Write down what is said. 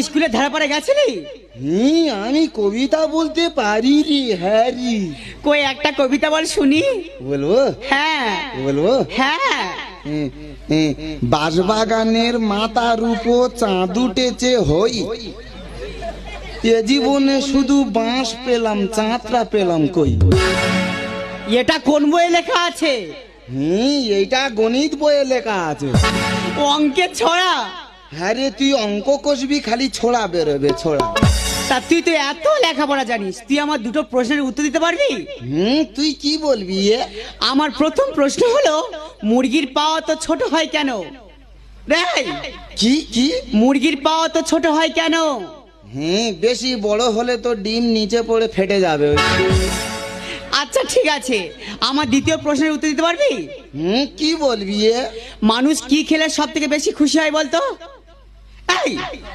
স্কুলে ধারা পড়ে গেছিলি? আমি কবিতা বলতে পারি রে। হ্যাঁ রে। কই একটা কবিতা বল শুনি। বলবো? হ্যাঁ বলবো? হ্যাঁ। বাঁশবাগানের মাথার উপর চাঁদ উঠেছে হই, এ জীবনে শুধু বাঁশ পেলাম, চাঁদটা পেলাম কই। এটা কোন বইয়ে লেখা আছে? এইটা গণিত বইয়ে লেখা আছে। অঙ্কের ছড়া? হ্যাঁ রে, তুই অঙ্ক কষবি, খালি ছোড়া বেরোবে ছোড়া। তা তুই তো এত লেখাপড়া জানিস, তুই আমার দুটো প্রশ্নের উত্তর দিতে পারবি? তুই কি বলবি? আমার প্রথম প্রশ্ন হলো, মুরগির পা তো ছোট হয় কেন? রে, কি কি? মুরগির পা তো ছোট হয় কেন? বেশি বড় হলে তো ডিম নিচে পড়ে ফেটে যাবে। আচ্ছা ঠিক আছে, আমার দ্বিতীয় প্রশ্নের উত্তর দিতে পারবি? কি বলবি? মানুষ কি খেলে সব থেকে বেশি খুশি হয় বলতো? এই